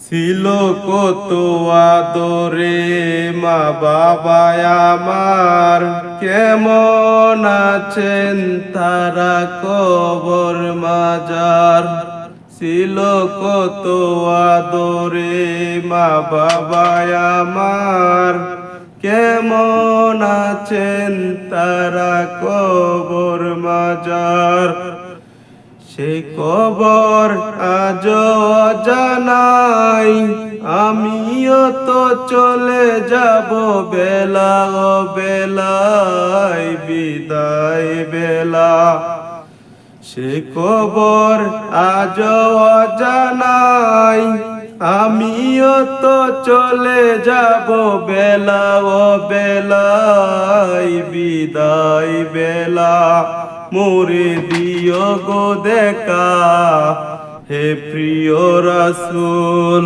ছিল কত আদরে মা বাবা আমার, কেমন আছেন তারা কবর মাজার। ছিল কত আদরে মা বাবা আমার, কেমন আছেন তারা কবর মাজার। সে কবর আজও অজানাই, আমিও তো চলে যাব বেলা ও বেলায়, বিদায় বেলা। সে কবর আজও অজানাই, আমিও তো চলে যাব বেলা ও বেলায়, বিদায় বেলা। মোরে দিও গো দেখা হে প্রিয় রাসূল।